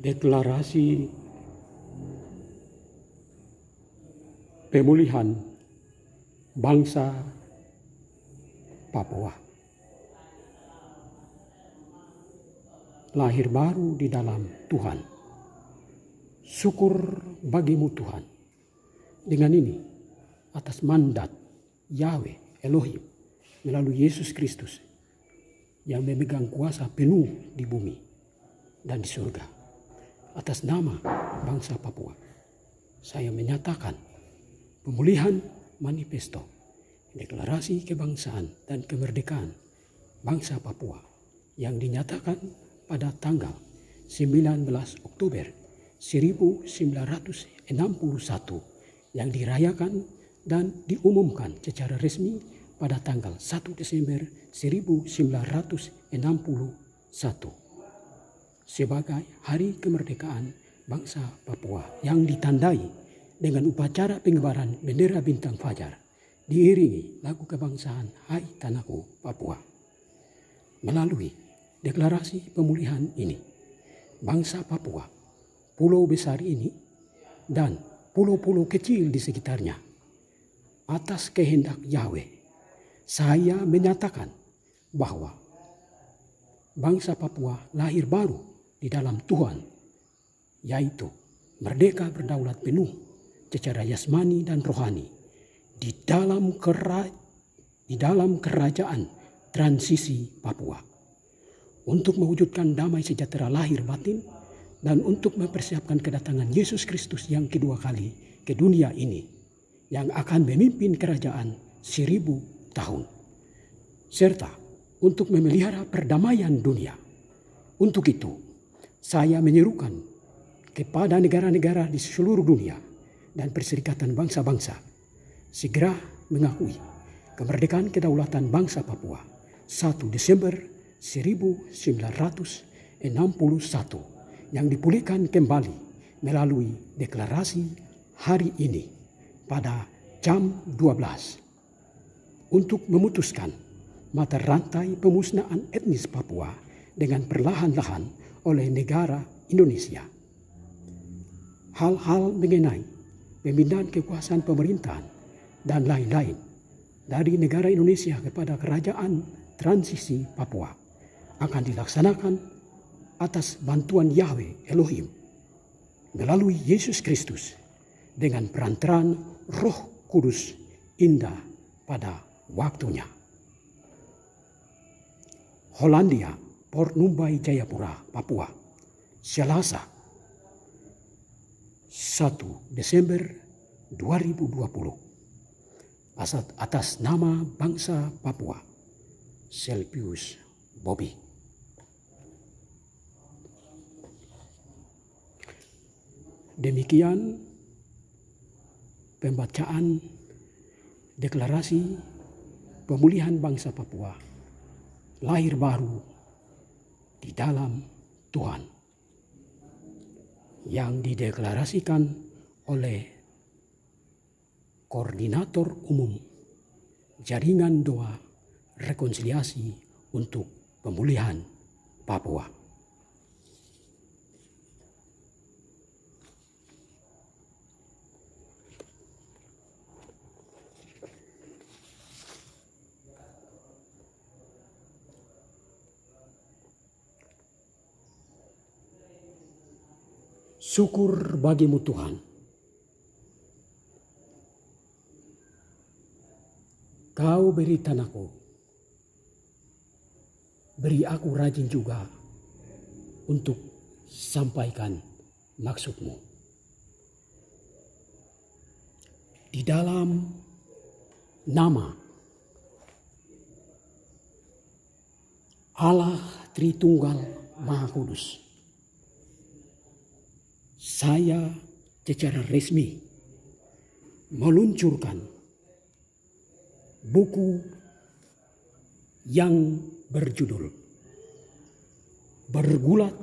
deklarasi pemulihan bangsa Papua. Lahir baru di dalam Tuhan. Syukur bagimu Tuhan. Dengan ini atas mandat Yahweh Elohim melalui Yesus Kristus yang memegang kuasa penuh di bumi dan di surga. Atas nama bangsa Papua, saya menyatakan pemulihan manifesto deklarasi kebangsaan dan kemerdekaan bangsa Papua yang dinyatakan pada tanggal 19 Oktober 1961 yang dirayakan dan diumumkan secara resmi pada tanggal 1 Desember 1961 sebagai Hari Kemerdekaan Bangsa Papua yang ditandai dengan upacara pengibaran bendera bintang fajar diiringi lagu kebangsaan Hai Tanahku Papua. Melalui deklarasi pemulihan ini, bangsa Papua, pulau besar ini dan pulau-pulau kecil di sekitarnya, atas kehendak Yahweh, saya menyatakan bahwa bangsa Papua lahir baru di dalam Tuhan, yaitu merdeka berdaulat penuh secara jasmani dan rohani di dalam kerajaan transisi Papua, untuk mewujudkan damai sejahtera lahir batin dan untuk mempersiapkan kedatangan Yesus Kristus yang kedua kali ke dunia ini yang akan memimpin kerajaan 1000 tahun, serta untuk memelihara perdamaian dunia. Untuk itu, saya menyerukan kepada negara-negara di seluruh dunia dan Perserikatan Bangsa-Bangsa segera mengakui kemerdekaan kedaulatan bangsa Papua 1 Desember 1961 yang dipulihkan kembali melalui deklarasi hari ini pada jam 12 untuk memutuskan mata rantai pemusnahan etnis Papua dengan perlahan-lahan oleh negara Indonesia. Hal-hal mengenai pemindahan kekuasaan pemerintahan dan lain-lain dari negara Indonesia kepada kerajaan transisi Papua akan dilaksanakan atas bantuan Yahweh Elohim melalui Yesus Kristus dengan perantaraan Roh Kudus indah pada waktunya. Hollandia, Port Numbai, Jayapura, Papua, Selasa 1 Desember 2020 atas nama bangsa Papua, Selpius Bobby. Demikian pembacaan deklarasi pemulihan bangsa Papua lahir baru di dalam Tuhan yang dideklarasikan oleh Koordinator Umum Jaringan Doa Rekonsiliasi untuk Pemulihan Papua. Syukur bagimu Tuhan. Kau beri tanahku, beri aku rajin juga untuk sampaikan maksudmu. Di dalam nama Allah Tritunggal Maha Kudus, saya secara resmi meluncurkan buku yang berjudul Bergulat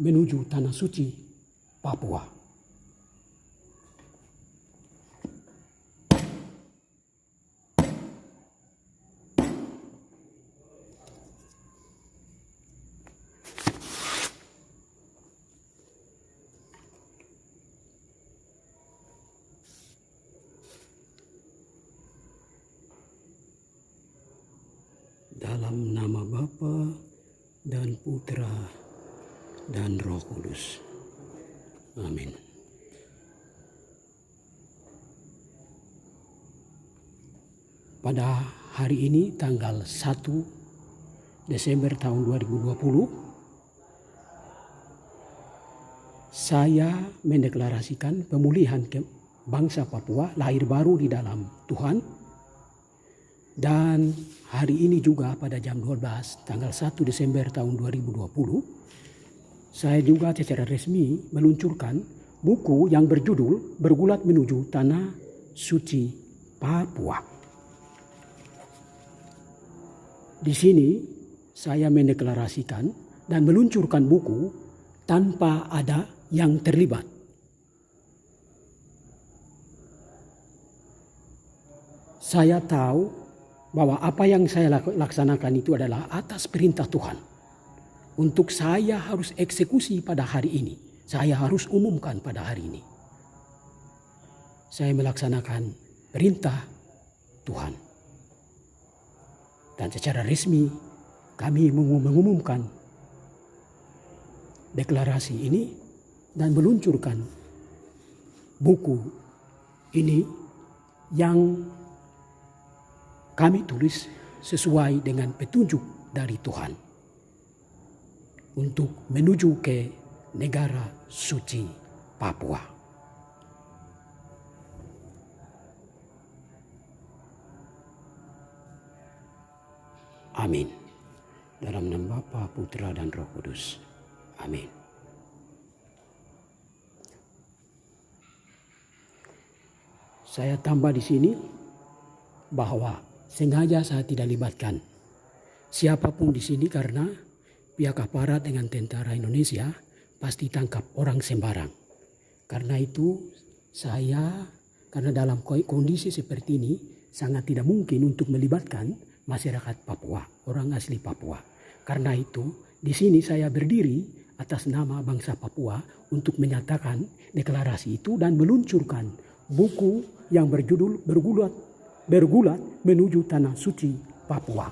Menuju Tanah Suci Papua. dalam nama Bapa dan Putra dan Roh Kudus. Amin. Pada hari ini tanggal 1 Desember tahun 2020, saya mendeklarasikan pemulihan bangsa Papua, lahir baru di dalam Tuhan. Dan hari ini juga pada jam 12 tanggal 1 Desember tahun 2020, saya juga secara resmi meluncurkan buku yang berjudul Bergulat Menuju Tanah Suci Papua. Di sini saya mendeklarasikan dan meluncurkan buku tanpa ada yang terlibat. Saya tahu bahwa apa yang saya laksanakan itu adalah atas perintah Tuhan. Untuk saya harus eksekusi pada hari ini. Saya harus umumkan pada hari ini. Saya melaksanakan perintah Tuhan. Dan secara resmi kami mengumumkan deklarasi ini dan meluncurkan buku ini yang kami tulis sesuai dengan petunjuk dari Tuhan untuk menuju ke negara suci Papua. Amin. Dalam nama Bapa, Putra dan Roh Kudus. Amin. Saya tambah di sini bahwa sengaja saya tidak libatkan siapapun di sini karena pihak aparat dengan tentara Indonesia pasti tangkap orang sembarang. Karena itu karena dalam kondisi seperti ini sangat tidak mungkin untuk melibatkan masyarakat Papua, orang asli Papua. Karena itu di sini saya berdiri atas nama bangsa Papua untuk menyatakan deklarasi itu dan meluncurkan buku yang berjudul Bergulat Menuju Tanah Suci Papua.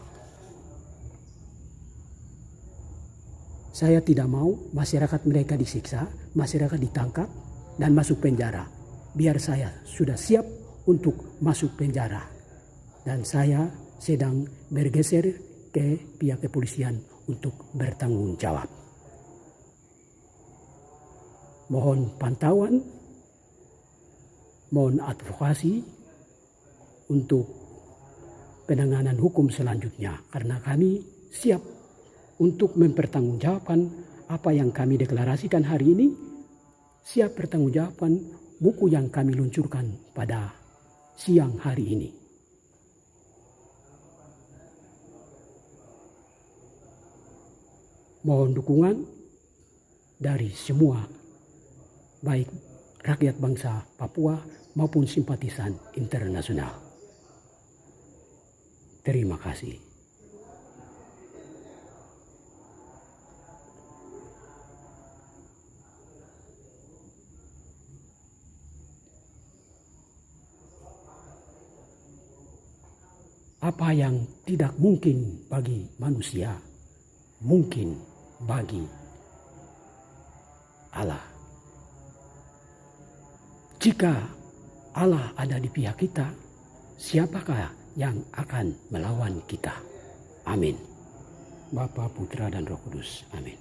Saya tidak mau masyarakat mereka disiksa, masyarakat ditangkap dan masuk penjara. Biar saya sudah siap untuk masuk penjara. Dan saya sedang bergeser ke pihak kepolisian untuk bertanggung jawab. Mohon pantauan, mohon advokasi untuk penanganan hukum selanjutnya, karena kami siap untuk mempertanggungjawabkan apa yang kami deklarasikan hari ini, siap pertanggungjawabkan buku yang kami luncurkan pada siang hari ini. Mohon dukungan dari semua, baik rakyat bangsa Papua maupun simpatisan internasional. Terima kasih. Apa yang tidak mungkin bagi manusia, mungkin bagi Allah. Jika Allah ada di pihak kita, siapakah yang akan melawan kita? Amin. Bapa, Putra dan Roh Kudus. Amin.